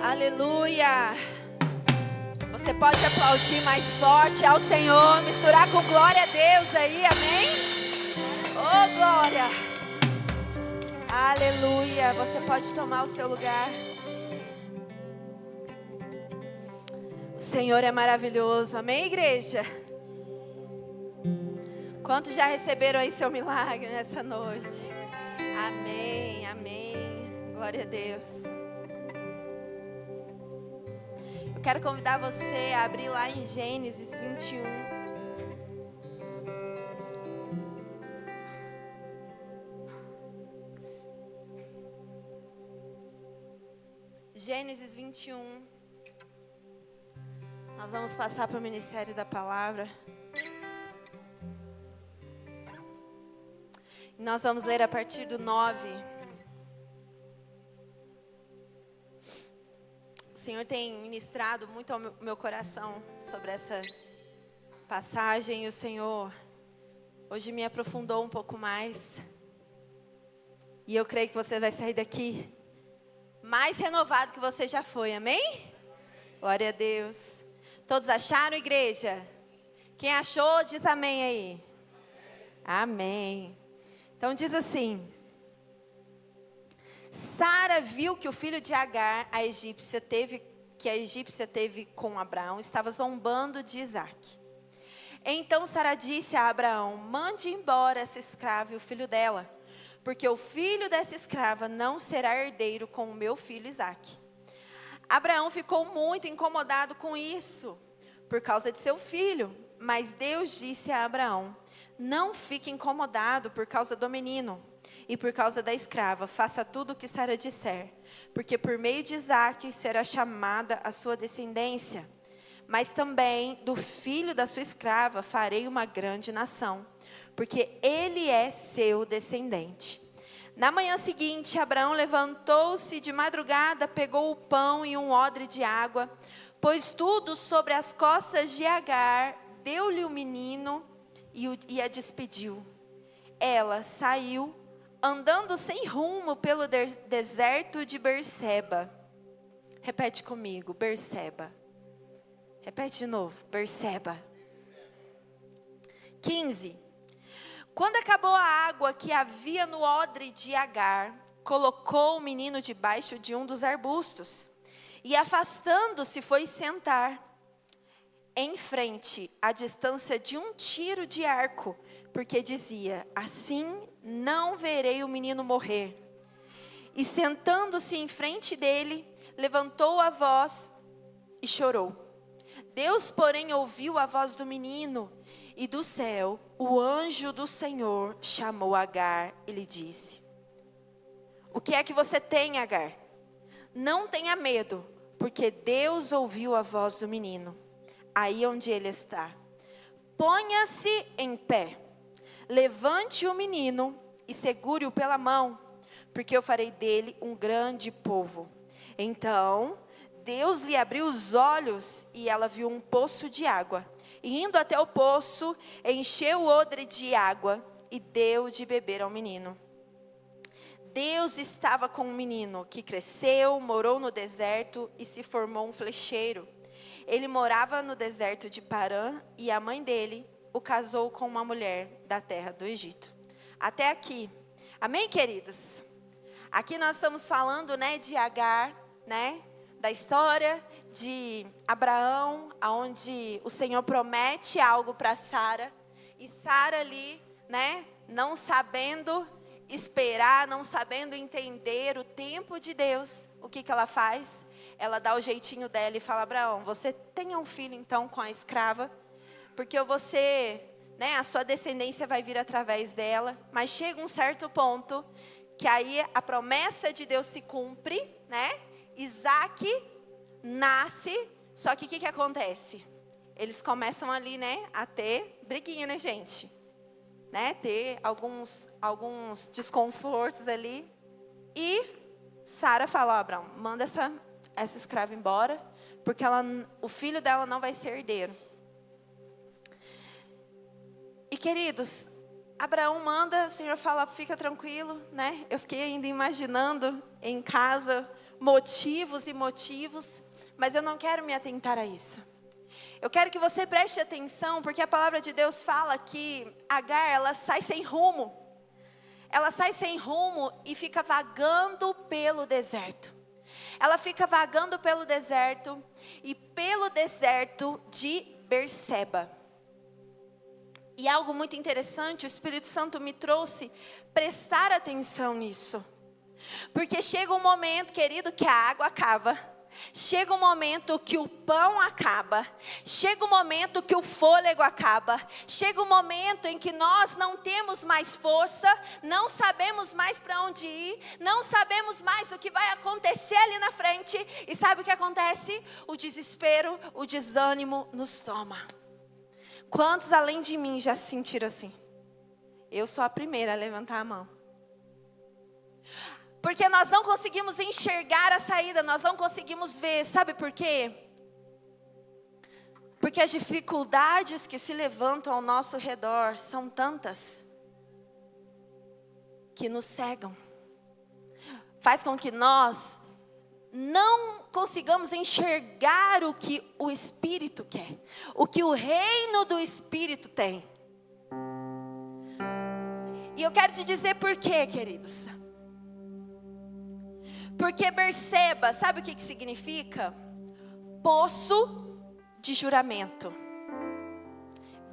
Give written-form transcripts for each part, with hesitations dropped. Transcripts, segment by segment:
Aleluia. Você pode aplaudir mais forte ao Senhor, misturar com glória a Deus aí, amém? Oh, glória. Aleluia. Você pode tomar o seu lugar. O Senhor é maravilhoso, amém, igreja? Quantos já receberam aí seu milagre nessa noite? Amém, amém. Glória a Deus. Eu quero convidar você a abrir lá em Gênesis 21. Gênesis 21. Nós vamos passar para o ministério da palavra. E nós vamos ler a partir do 9. O Senhor tem ministrado muito ao meu coração sobre essa passagem. E o Senhor hoje me aprofundou um pouco mais. E eu creio que você vai sair daqui mais renovado que você já foi, amém? Glória a Deus. Todos acharam, igreja? Quem achou, diz amém aí. Amém. Então diz assim: Sara viu que o filho de Agar, a egípcia teve com Abraão, estava zombando de Isaque. Então Sara disse a Abraão: mande embora essa escrava e o filho dela, porque o filho dessa escrava não será herdeiro com o meu filho Isaque. Abraão ficou muito incomodado com isso, por causa de seu filho. Mas Deus disse a Abraão: não fique incomodado por causa do menino e por causa da escrava. Faça tudo o que Sara disser, porque por meio de Isaque será chamada a sua descendência. Mas também do filho da sua escrava farei uma grande nação, porque ele é seu descendente. Na manhã seguinte, Abraão levantou-se de madrugada, pegou o pão e um odre de água, pôs tudo sobre as costas de Agar, deu-lhe o menino e a despediu. Ela saiu, andando sem rumo pelo deserto de Berseba. Repete comigo, Berseba. Repete de novo, Berseba. 15. Quando acabou a água que havia no odre de Agar, colocou o menino debaixo de um dos arbustos e, afastando-se, foi sentar em frente, à distância de um tiro de arco, porque dizia: assim não verei o menino morrer. E sentando-se em frente dele, levantou a voz e chorou. Deus, porém, ouviu a voz do menino, e do céu o anjo do Senhor chamou Agar e lhe disse: o que é que você tem, Agar? Não tenha medo, porque Deus ouviu a voz do menino aí onde ele está. Ponha-se em pé, levante o menino e segure-o pela mão, porque eu farei dele um grande povo. Então Deus lhe abriu os olhos e ela viu um poço de água. E indo até o poço, encheu o odre de água e deu de beber ao menino. Deus estava com o menino, que cresceu, morou no deserto e se formou um flecheiro. Ele morava no deserto de Parã e a mãe dele o casou com uma mulher da terra do Egito. Até aqui. Amém, queridos? Aqui nós estamos falando, de Agar, da história de Abraão, onde o Senhor promete algo para Sara. E Sara ali, não sabendo esperar, não sabendo entender o tempo de Deus, o que ela faz? Ela dá o jeitinho dela e fala: Abraão, você tenha um filho então com a escrava, porque você, a sua descendência vai vir através dela. Mas chega um certo ponto que aí a promessa de Deus se cumpre, Isaque nasce, só que o que acontece? Eles começam ali, a ter briguinha, gente? Ter alguns desconfortos ali. E Sara fala: ó, Abraão, manda essa escrava embora, porque o filho dela não vai ser herdeiro. E queridos, Abraão manda, o Senhor fala: fica tranquilo, Eu fiquei ainda imaginando em casa motivos e motivos, mas eu não quero me atentar a isso. Eu quero que você preste atenção, porque a palavra de Deus fala que Agar, ela sai sem rumo. Ela sai sem rumo e fica vagando pelo deserto. Ela fica vagando pelo deserto e pelo deserto de Berseba. E algo muito interessante, o Espírito Santo me trouxe prestar atenção nisso. Porque chega um momento, querido, que a água acaba. Chega um momento que o pão acaba. Chega um momento que o fôlego acaba. Chega um momento em que nós não temos mais força, não sabemos mais para onde ir, não sabemos mais o que vai acontecer ali na frente. E sabe o que acontece? O desespero, o desânimo nos toma. Quantos além de mim já se sentiram assim? Eu sou a primeira a levantar a mão. Porque nós não conseguimos enxergar a saída, nós não conseguimos ver. Sabe por quê? Porque as dificuldades que se levantam ao nosso redor são tantas que nos cegam. Faz com que nós não consigamos enxergar o que o Espírito quer, o que o reino do Espírito tem. E eu quero te dizer por quê, queridos. Porque Berseba, sabe o que significa? Poço de juramento.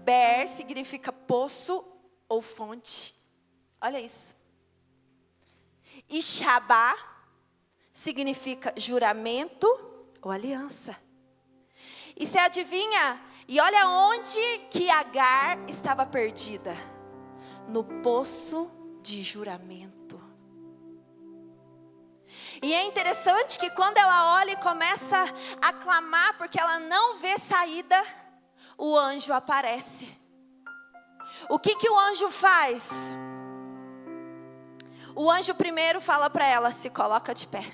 Ber significa poço ou fonte. Olha isso. E Shabá significa juramento ou aliança. E você adivinha? E olha onde que Agar estava perdida. No poço de juramento. E é interessante que quando ela olha e começa a clamar, porque ela não vê saída, o anjo aparece. O que o anjo faz? O anjo primeiro fala para ela, se coloca de pé.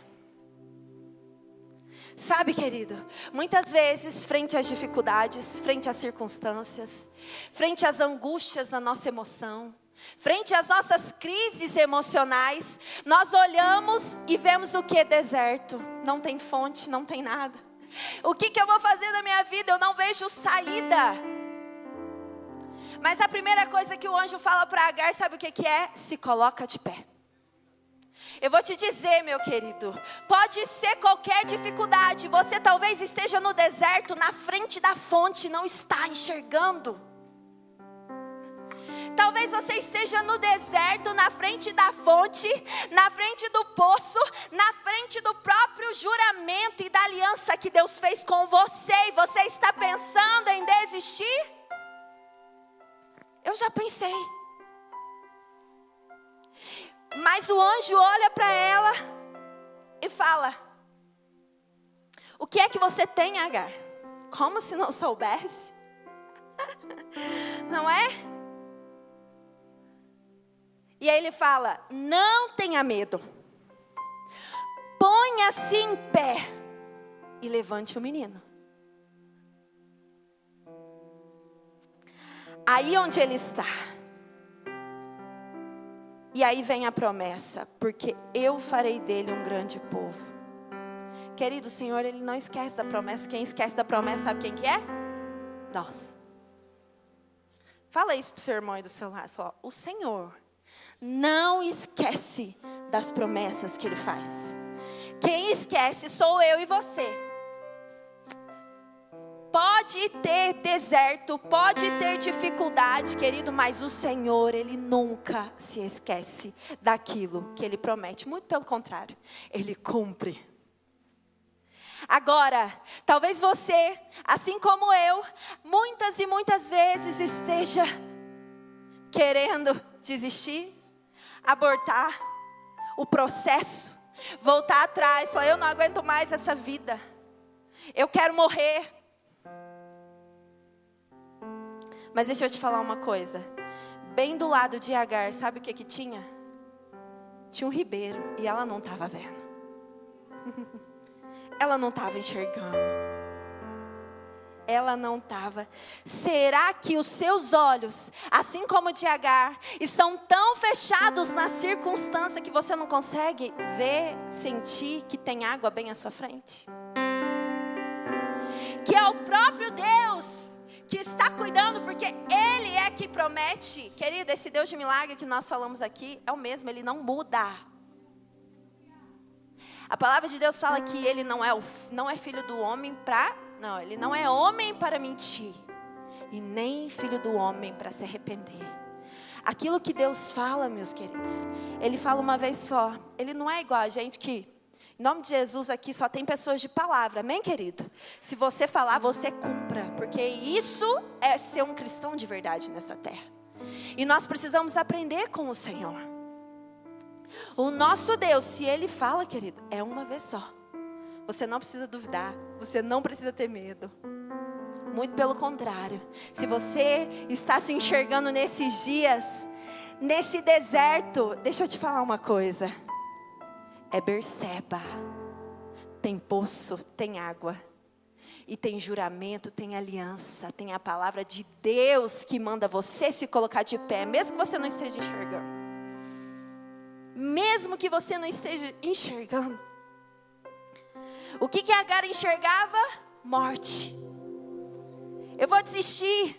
Sabe, querido, muitas vezes, frente às dificuldades, frente às circunstâncias, frente às angústias da nossa emoção, frente às nossas crises emocionais, nós olhamos e vemos o que? Deserto. Não tem fonte, não tem nada. O que eu vou fazer na minha vida? Eu não vejo saída. Mas a primeira coisa que o anjo fala para Agar, sabe o que é? Se coloca de pé. Eu vou te dizer, meu querido, pode ser qualquer dificuldade. Você talvez esteja no deserto, na frente da fonte, não está enxergando. Talvez você esteja no deserto, na frente da fonte, na frente do poço, na frente do próprio juramento e da aliança que Deus fez com você. E você está pensando em desistir? Eu já pensei. Mas o anjo olha para ela e fala: o que é que você tem, Agar? Como se não soubesse? Não é? E aí ele fala: não tenha medo. Ponha-se em pé e levante o menino. Aí onde ele está. E aí vem a promessa, porque eu farei dele um grande povo. Querido, o Senhor, Ele não esquece da promessa. Quem esquece da promessa, sabe quem que é? Nós. Fala isso pro seu irmão aí do seu lado. Fala: o Senhor não esquece das promessas que Ele faz. Quem esquece sou eu e você. Pode ter deserto, pode ter dificuldade, querido, mas o Senhor, Ele nunca se esquece daquilo que Ele promete. Muito pelo contrário, Ele cumpre. Agora, talvez você, assim como eu, muitas e muitas vezes esteja querendo desistir, abortar o processo, voltar atrás, falar: eu não aguento mais essa vida, eu quero morrer. Mas deixa eu te falar uma coisa. Bem do lado de Agar, sabe o que tinha? Tinha um ribeiro e ela não estava vendo. Ela não estava enxergando. ela não estava. Será que os seus olhos, assim como de Agar, estão tão fechados na circunstância que você não consegue ver, sentir que tem água bem à sua frente? Que é o próprio Deus que está cuidando, porque Ele é que promete. Querido, esse Deus de milagre que nós falamos aqui é o mesmo, Ele não muda. A palavra de Deus fala que Ele não é filho do homem não, Ele não é homem para mentir, e nem filho do homem para se arrepender. Aquilo que Deus fala, meus queridos, Ele fala uma vez só. Ele não é igual a gente que, em nome de Jesus, aqui só tem pessoas de palavra, amém, querido? Se você falar, você cumpra, porque isso é ser um cristão de verdade nessa terra. E nós precisamos aprender com o Senhor. O nosso Deus, se Ele fala, querido, é uma vez só. Você não precisa duvidar, você não precisa ter medo. Muito pelo contrário, se você está se enxergando nesses dias, nesse deserto, deixa eu te falar uma coisa. É Berseba, tem poço, tem água, e tem juramento, tem aliança, tem a palavra de Deus que manda você se colocar de pé, mesmo que você não esteja enxergando. Mesmo que você não esteja enxergando. O que Agar enxergava? Morte. Eu vou desistir.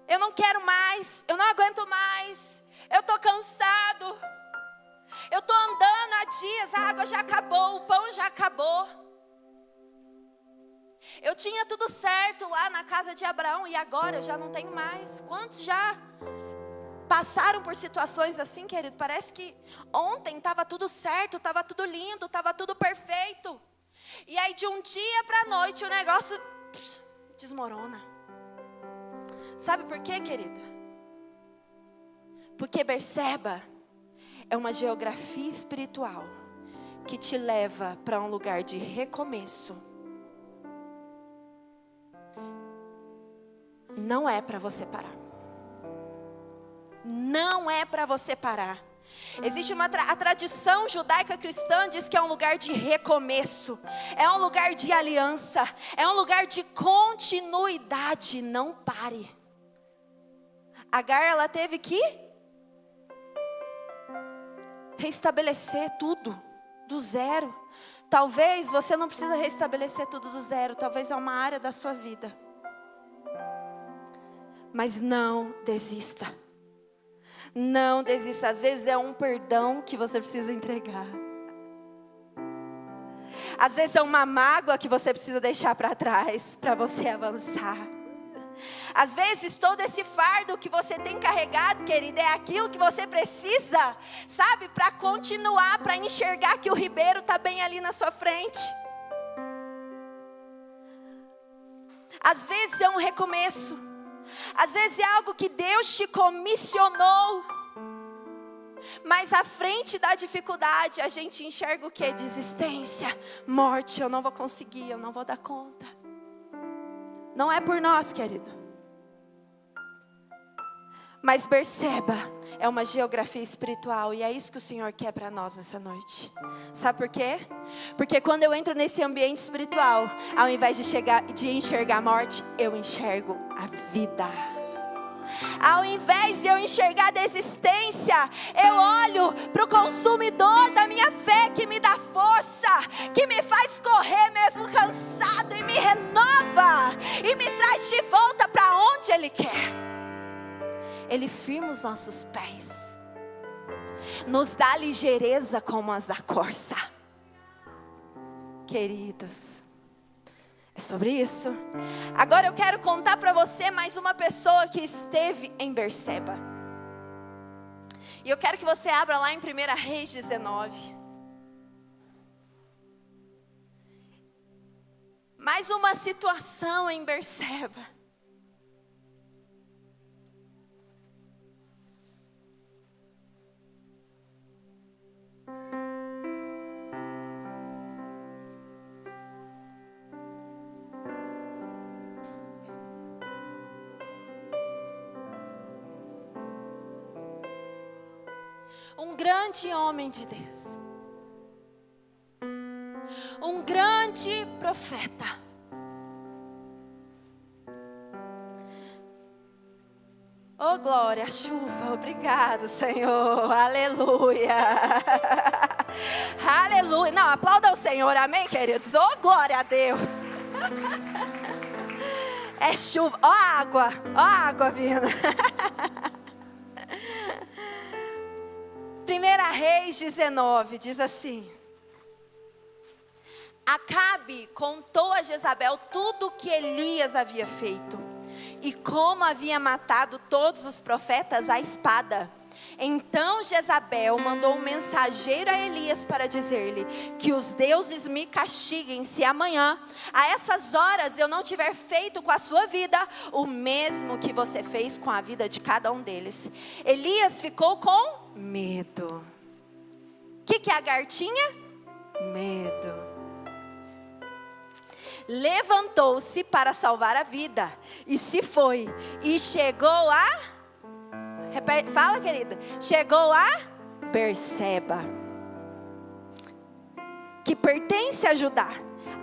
Eu não quero mais, eu não aguento mais. Eu estou cansado. Eu estou andando há dias, a água já acabou, o pão já acabou. Eu tinha tudo certo lá na casa de Abraão e agora eu já não tenho mais. Quantos já passaram por situações assim, querido? Parece que ontem estava tudo certo, estava tudo lindo, estava tudo perfeito. E aí de um dia para a noite o negócio desmorona. Sabe por quê, querido? Porque Berseba é uma geografia espiritual que te leva para um lugar de recomeço. Não é para você parar. Não é para você parar. Existe a tradição judaica cristã diz que é um lugar de recomeço, é um lugar de aliança, é um lugar de continuidade. Não pare. Agar, ela teve que restabelecer tudo do zero. Talvez você não precisa restabelecer tudo do zero, talvez é uma área da sua vida. Mas não desista. Não desista. Às vezes é um perdão que você precisa entregar. Às vezes é uma mágoa que você precisa deixar para trás para você avançar. Às vezes todo esse fardo que você tem carregado, querida, é aquilo que você precisa, sabe, para continuar, para enxergar que o ribeiro está bem ali na sua frente. Às vezes é um recomeço. Às vezes é algo que Deus te comissionou. Mas à frente da dificuldade a gente enxerga o que? Desistência, morte. Eu não vou conseguir, eu não vou dar conta. Não é por nós, querido. Mas Berseba é uma geografia espiritual. E é isso que o Senhor quer para nós nessa noite. Sabe por quê? Porque quando eu entro nesse ambiente espiritual, ao invés de enxergar a morte, eu enxergo a vida. Ao invés de eu enxergar a desistência, eu olho para o consumidor da minha fé, que me dá força, que me faz correr mesmo cansado, e me renova, e me traz de volta para onde Ele quer. Ele firma os nossos pés, nos dá ligeireza como as da corça. Queridos, é sobre isso. Agora eu quero contar para você mais uma pessoa que esteve em Berseba. E eu quero que você abra lá em 1 Reis 19. Mais uma situação em Berseba. Um grande homem de Deus. Um grande grande profeta. Oh, glória, a chuva, obrigado, Senhor, aleluia. Aleluia, não, aplauda o Senhor, amém, queridos? Oh, glória a Deus. É chuva, ó a água vindo. 1 Reis 19 diz assim: Acabe contou a Jezabel tudo o que Elias havia feito e como havia matado todos os profetas à espada. Então Jezabel mandou um mensageiro a Elias para dizer-lhe: que os deuses me castiguem se amanhã, a essas horas, eu não tiver feito com a sua vida o mesmo que você fez com a vida de cada um deles. Elias ficou com medo. O que é Agar tinha? Medo. Levantou-se para salvar a vida e se foi e chegou a... Fala, querida. Chegou a Berseba, que pertence a Judá.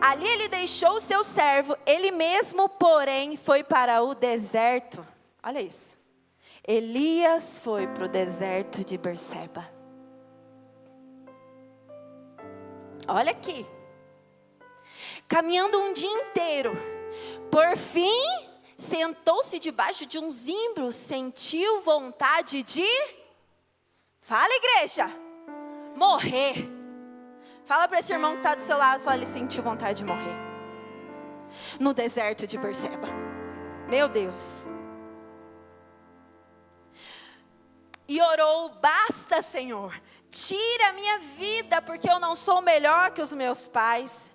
Ali ele deixou o seu servo. Ele mesmo, porém, foi para o deserto. Olha isso. Elias foi para o deserto de Berseba. Olha aqui. Caminhando um dia inteiro. Por fim, sentou-se debaixo de um zimbro, sentiu vontade de... Fala, igreja. Morrer. Fala para esse irmão que está do seu lado, fala, ele sentiu vontade de morrer. No deserto de Berseba. Meu Deus. E orou: basta, Senhor, tira a minha vida, porque eu não sou melhor que os meus pais.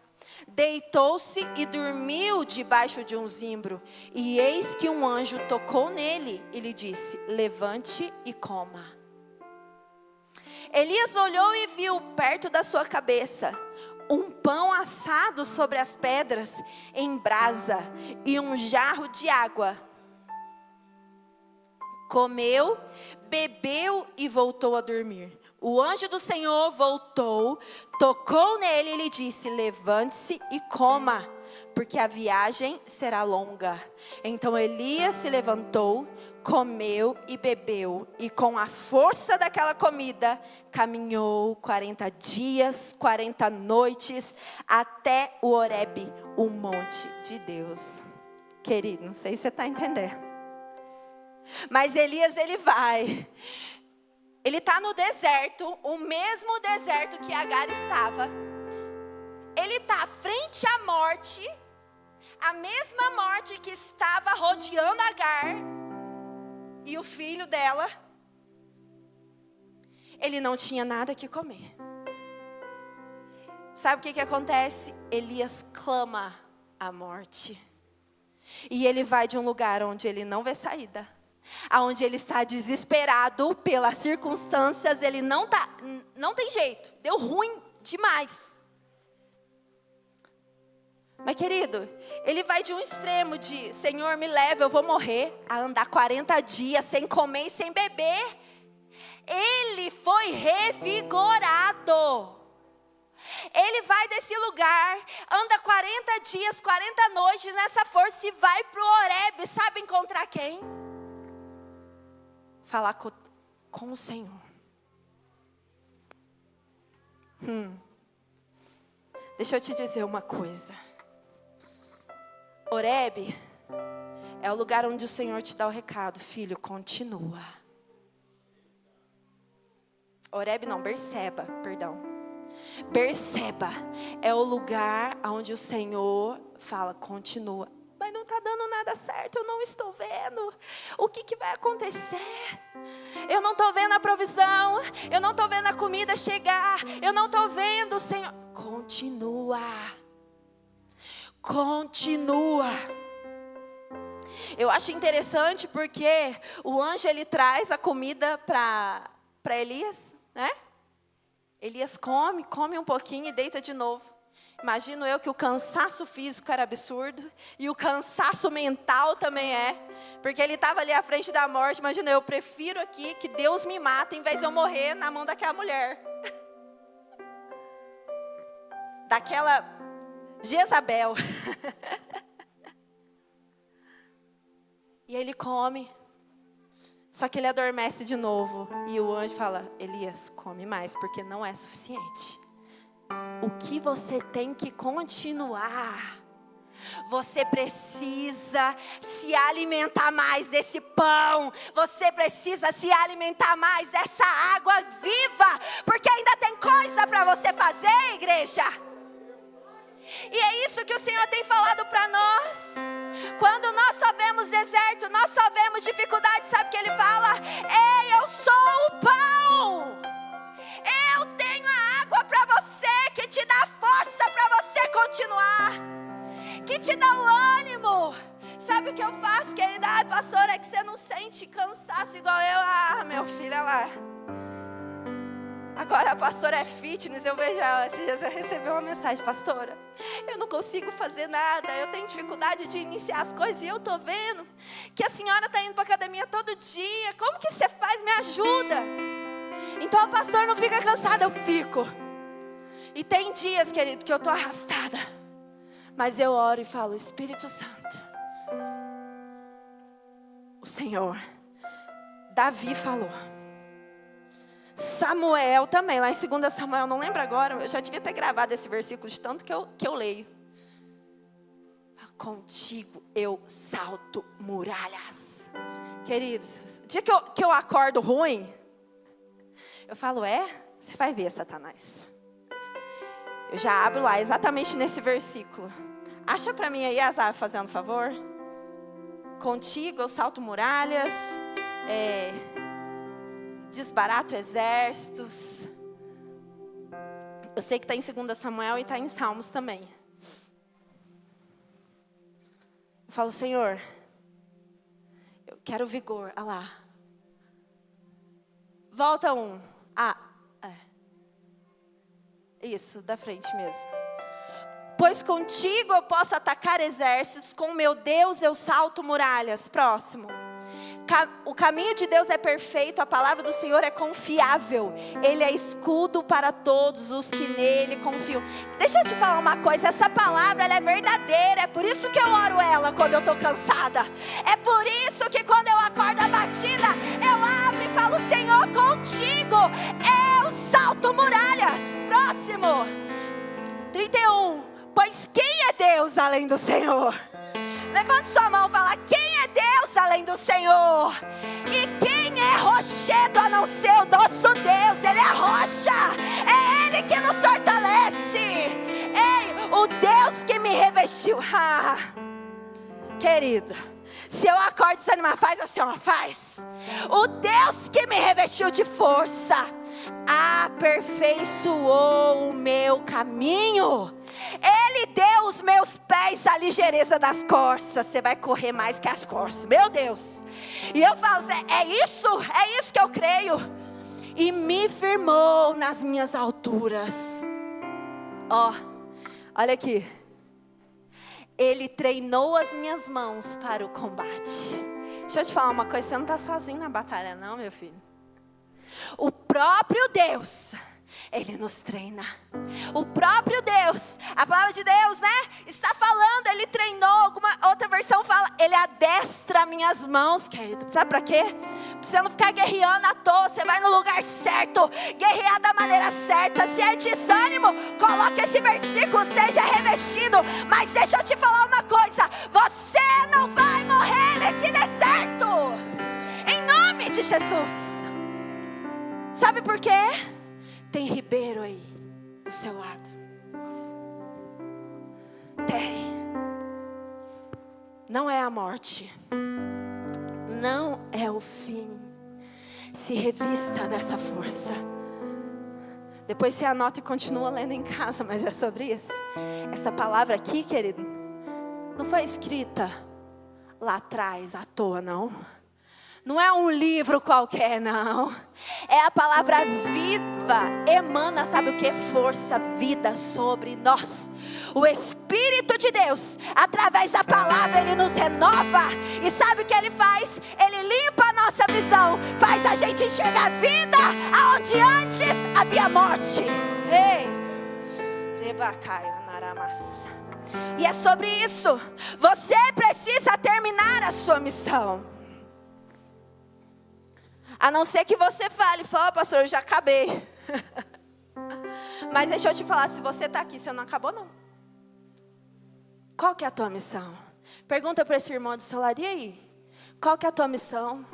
Deitou-se e dormiu debaixo de um zimbro. E eis que um anjo tocou nele e lhe disse: levante e coma. Elias olhou e viu perto da sua cabeça um pão assado sobre as pedras em brasa e um jarro de água. Comeu, bebeu e voltou a dormir. O anjo do Senhor voltou, tocou nele e lhe disse: levante-se e coma, porque a viagem será longa. Então Elias se levantou, comeu e bebeu, e com a força daquela comida, caminhou 40 dias, 40 noites, até o Horebe, o monte de Deus. Querido, não sei se você está entendendo. Mas Elias, ele vai. Ele está no deserto, o mesmo deserto que Agar estava. Ele está frente à morte, a mesma morte que estava rodeando Agar e o filho dela. Ele não tinha nada que comer. Sabe o que acontece? Elias clama a morte. E ele vai de um lugar onde ele não vê saída, aonde ele está desesperado pelas circunstâncias. Ele não tem jeito, deu ruim demais. Mas querido, ele vai de um extremo de Senhor me leva, eu vou morrer, a andar 40 dias sem comer e sem beber. Ele foi revigorado. Ele vai desse lugar, anda 40 dias, 40 noites nessa força e vai para o Horebe. Sabe encontrar quem? Falar com o Senhor. Deixa eu te dizer uma coisa. Horebe é o lugar onde o Senhor te dá o recado: filho, continua. Horebe não, Berseba, perdão. Berseba é o lugar onde o Senhor fala: continua. Mas não está dando nada certo, eu não estou vendo. O que vai acontecer? Eu não estou vendo a provisão, eu não estou vendo a comida chegar, eu não estou vendo o Senhor. Continua. Continua. Eu acho interessante porque o anjo, ele traz a comida para Elias, né? Elias come um pouquinho e deita de novo. Imagino eu que o cansaço físico era absurdo e o cansaço mental também é, porque ele estava ali à frente da morte. Imagina, eu prefiro aqui que Deus me mata em vez de eu morrer na mão daquela mulher. Jezabel. E ele come. Só que ele adormece de novo. E o anjo fala: Elias, come mais, porque não é suficiente. O que você tem que continuar? Você precisa se alimentar mais desse pão. Você precisa se alimentar mais dessa água viva. Porque ainda tem coisa para você fazer, igreja. E é isso que o Senhor tem falado para nós. Quando nós só vemos deserto, nós só vemos dificuldade, sabe o que Ele fala? Ei, eu sou o pão. Eu tenho a água para você, que te dá força para você continuar, que te dá o ânimo. Sabe o que eu faço, querida? Ai, pastora, é que você não sente cansaço igual eu. Ah, meu filho, olha lá. Agora a pastora é fitness, eu vejo ela. Esses dias eu recebi uma mensagem: pastora, eu não consigo fazer nada, eu tenho dificuldade de iniciar as coisas. E eu tô vendo que a senhora está indo para academia todo dia. Como que você faz? Me ajuda. Então o pastor não fica cansado, eu fico. E tem dias, querido, que eu tô arrastada, mas eu oro e falo: Espírito Santo, o Senhor. Davi falou, Samuel também, lá em 2 Samuel, não lembro agora, eu já devia ter gravado esse versículo de tanto que eu leio. Contigo eu salto muralhas. Queridos, dia que eu acordo ruim, eu falo: você vai ver, Satanás. Eu já abro lá, exatamente nesse versículo. Acha para mim aí, Azar, fazendo favor. Contigo eu salto muralhas, desbarato exércitos. Eu sei que está em 2 Samuel e está em Salmos também. Eu falo: Senhor, eu quero vigor. Olha lá. Volta um. Isso, da frente mesmo. Pois contigo eu posso atacar exércitos, com meu Deus eu salto muralhas. Próximo. O caminho de Deus é perfeito, a palavra do Senhor é confiável. Ele é escudo para todos os que nele confiam. Deixa eu te falar uma coisa, essa palavra ela é verdadeira. É por isso que eu oro ela quando eu estou cansada. É por isso que quando eu acordo abatida, eu abro e falo: Senhor, contigo eu salto muralhas. Próximo. 31. Pois quem é Deus além do Senhor? Levante sua mão e fala: quem é Deus além do Senhor? E quem é rochedo a não ser o nosso Deus? Ele é rocha, é Ele que nos fortalece. Ei, o Deus que me revestiu. Querida, se eu acordo desanimar, faz assim, ó, faz. O Deus que me revestiu de força aperfeiçoou o meu caminho. Ele deu os meus pés a ligeireza das corças. Você vai correr mais que as corças, meu Deus. E eu falo: é isso que eu creio. E me firmou nas minhas alturas. Olha aqui. Ele treinou as minhas mãos para o combate. Deixa eu te falar uma coisa, você não está sozinho na batalha não, meu filho. O próprio Deus, Ele nos treina. O próprio Deus, a palavra de Deus, né? Está falando, Ele treinou. Alguma outra versão fala: Ele adestra minhas mãos, querido. Sabe para quê? Pra você não ficar guerreando à toa. Você vai no lugar certo, guerrear da maneira certa. Se é desânimo, coloque esse versículo, seja revestido. Mas deixa eu te falar uma coisa: você não vai morrer nesse deserto, em nome de Jesus. Sabe por quê? Tem ribeiro aí do seu lado. Tem. Não é a morte. Não é o fim. Se revista dessa força. Depois você anota e continua lendo em casa, mas é sobre isso. Essa palavra aqui, querido, não foi escrita lá atrás à toa, não. Não é um livro qualquer, não. É a palavra viva. Emana, sabe o que? Força, vida sobre nós. O Espírito de Deus, através da palavra, Ele nos renova. E sabe o que Ele faz? Ele limpa a nossa visão. Faz a gente enxergar vida aonde antes havia morte. Ei! Rebacaira naramassa. E é sobre isso. Você precisa terminar a sua missão. A não ser que você fale, pastor, eu já acabei. Mas deixa eu te falar, se você está aqui, você não acabou não. Qual que é a tua missão? Pergunta para esse irmão do seu lado, e aí? Qual que é a tua missão?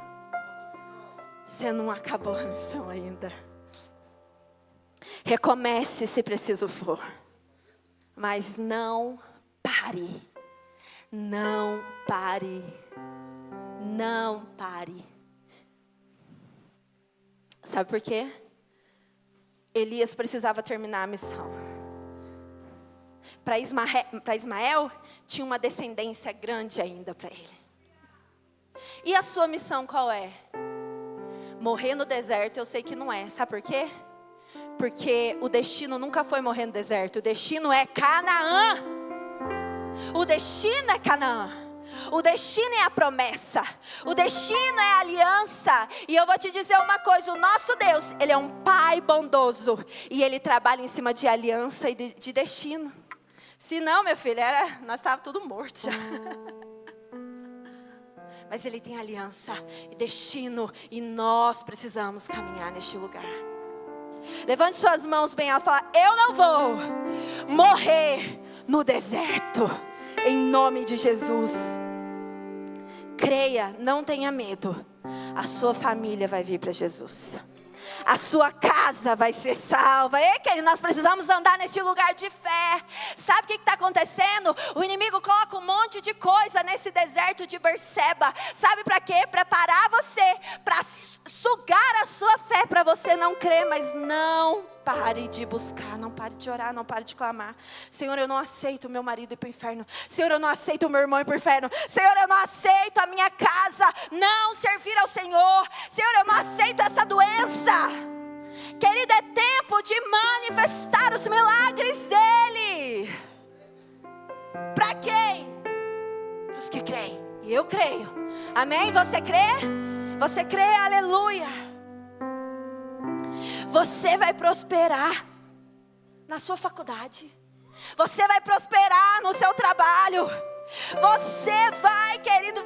Você não acabou a missão ainda. Recomece se preciso for. Mas não pare. Não pare. Não pare. Sabe por quê? Elias precisava terminar a missão. Para Ismael, tinha uma descendência grande ainda para ele. E a sua missão qual é? Morrer no deserto, eu sei que não é. Sabe por quê? Porque o destino nunca foi morrer no deserto. O destino é Canaã. O destino é Canaã. O destino é a promessa. O destino é a aliança. E eu vou te dizer uma coisa. O nosso Deus, Ele é um Pai bondoso. E Ele trabalha em cima de aliança e de destino. Se não, meu filho, nós estávamos tudo morto já. Mas Ele tem aliança e destino. E nós precisamos caminhar neste lugar. Levante suas mãos bem alto e fala: eu não vou morrer no deserto. Em nome de Jesus. Creia, não tenha medo. A sua família vai vir para Jesus. A sua casa vai ser salva. Ei, querido, nós precisamos andar nesse lugar de fé. Sabe o que está acontecendo? O inimigo coloca um monte de coisa nesse deserto de Berseba. Sabe para quê? Preparar você, para sugar a sua fé, para você não crer. Mas não pare de buscar, não pare de orar, não pare de clamar. Senhor, eu não aceito o meu marido ir para o inferno. Senhor, eu não aceito o meu irmão ir para o inferno. Senhor, eu não aceito a minha casa não servir ao Senhor. Senhor, eu não aceito essa doença. Querido, é tempo de manifestar os milagres dEle. Para quem? Para os que creem. E eu creio. Amém? Você crê? Você crê? Aleluia. Você vai prosperar na sua faculdade. Você vai prosperar no seu trabalho. Você vai, querido,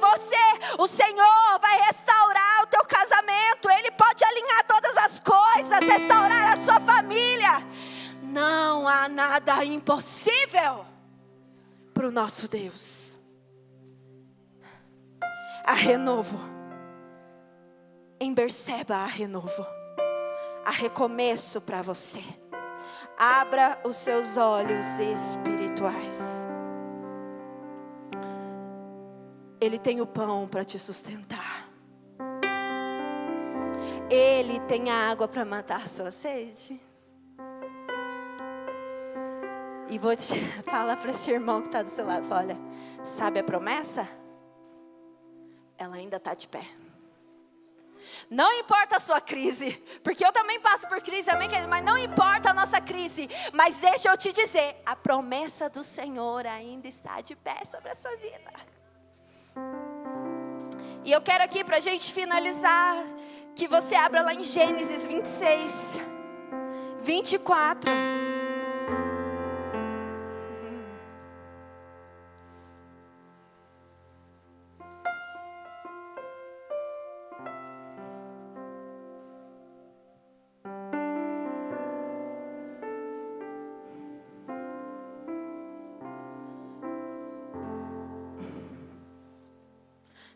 o Senhor vai restaurar o teu casamento. Ele pode alinhar todas as coisas, restaurar a sua família. Não há nada impossível para o nosso Deus. Há renovo. Em Berseba há renovo. Há recomeço para você. Abra os seus olhos espirituais. Ele tem o pão para te sustentar. Ele tem a água para matar a sua sede. E vou te falar para esse irmão que está do seu lado. Fala, olha, sabe a promessa? Ela ainda está de pé. Não importa a sua crise, porque eu também passo por crise, amém, querido? Mas não importa a nossa crise. Mas deixa eu te dizer, a promessa do Senhor ainda está de pé sobre a sua vida. E eu quero aqui para a gente finalizar, que você abra lá em Gênesis 26, 24.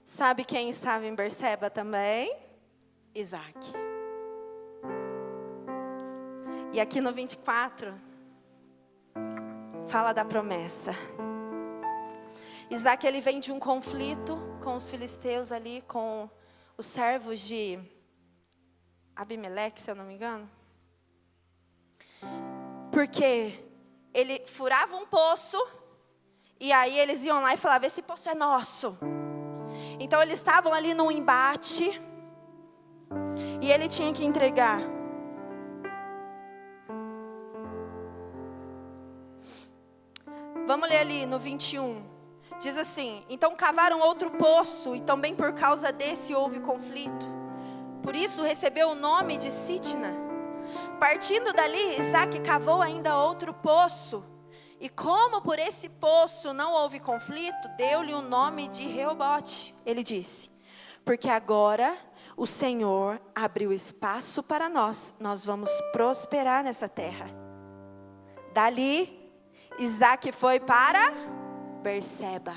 Sabe quem estava em Berseba também? Isaac. E aqui no 24, fala da promessa. Isaac, ele vem de um conflito com os filisteus ali, com os servos de Abimeleque, se eu não me engano. Porque ele furava um poço, e aí eles iam lá e falavam, esse poço é nosso. Então eles estavam ali num embate. E ele tinha que entregar. Vamos ler ali no 21. Diz assim: então cavaram outro poço, e também por causa desse houve conflito. Por isso recebeu o nome de Sitna. Partindo dali, Isaac cavou ainda outro poço, E como por esse poço não houve conflito, deu-lhe o nome de Reobote. Ele disse: porque agora o Senhor abriu espaço para nós vamos prosperar nessa terra. Dali, Isaac foi para Berseba.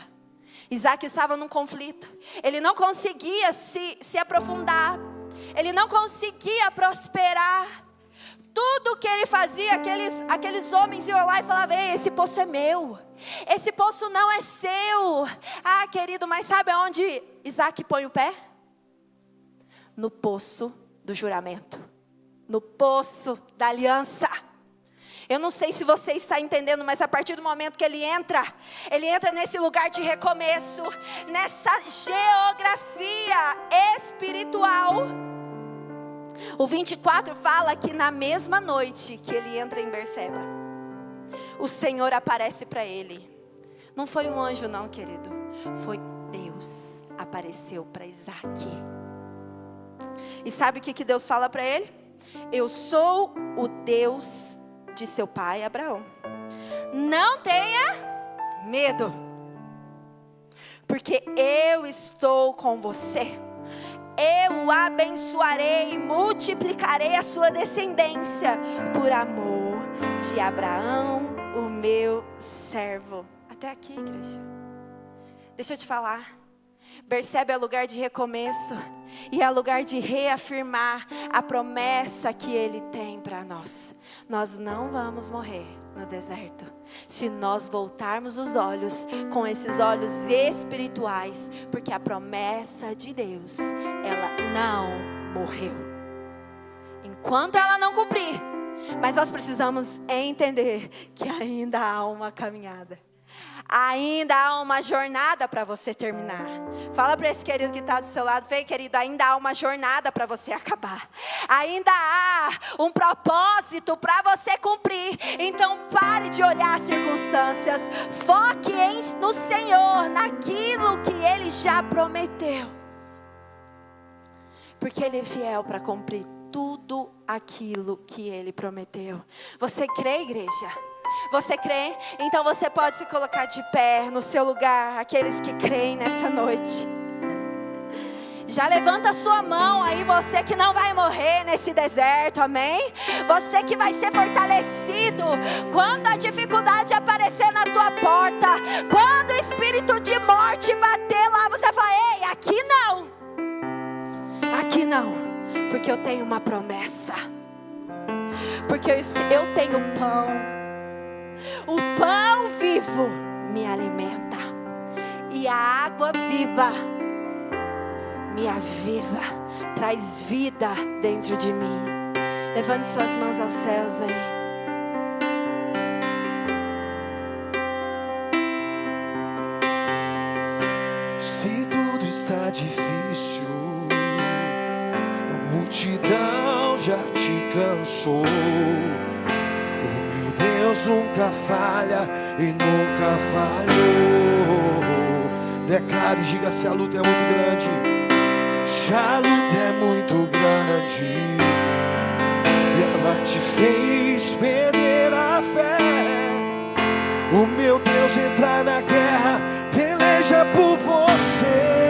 Isaac estava num conflito. Ele não conseguia se aprofundar. Ele não conseguia prosperar. Tudo que ele fazia, aqueles homens iam lá e falavam: ei, esse poço é meu. Esse poço não é seu. Ah, querido, mas sabe aonde Isaac põe o pé? No poço do juramento. No poço da aliança. Eu não sei se você está entendendo, mas a partir do momento que ele entra nesse lugar de recomeço, nessa geografia espiritual. O 24 fala que na mesma noite que ele entra em Berseba, o Senhor aparece para ele. Não foi um anjo não, querido. Foi Deus apareceu para Isaac. E sabe o que Deus fala para ele? Eu sou o Deus de seu pai Abraão. Não tenha medo, porque eu estou com você. Eu o abençoarei e multiplicarei a sua descendência por amor de Abraão, o meu servo. Até aqui, igreja. Deixa eu te falar. Berseba é lugar de recomeço e é lugar de reafirmar a promessa que Ele tem para nós. Nós não vamos morrer no deserto se nós voltarmos os olhos com esses olhos espirituais, porque a promessa de Deus, ela não morreu enquanto ela não cumprir. Mas nós precisamos entender que ainda há uma caminhada. Ainda há uma jornada para você terminar. Fala para esse querido que está do seu lado: Fê, querido, ainda há uma jornada para você acabar. Ainda há um propósito para você cumprir. Então pare de olhar as circunstâncias. Foque no Senhor, naquilo que Ele já prometeu. Porque Ele é fiel para cumprir tudo aquilo que Ele prometeu. Você crê, igreja? Você crê? Então você pode se colocar de pé no seu lugar. Aqueles que creem nessa noite, já levanta a sua mão aí. Você que não vai morrer nesse deserto, amém? Você que vai ser fortalecido quando a dificuldade aparecer na tua porta. Quando o espírito de morte bater lá, você fala: ei, aqui não. Aqui não, porque eu tenho uma promessa. Porque eu tenho pão. O pão vivo me alimenta, e a água viva me aviva, traz vida dentro de mim. Levante suas mãos aos céus aí. Se tudo está difícil, a multidão já te cansou. Deus nunca falha e nunca falhou. Declare e diga: se a luta é muito grande, se a luta é muito grande, e ela te fez perder a fé, o meu Deus entra na guerra, peleja por você.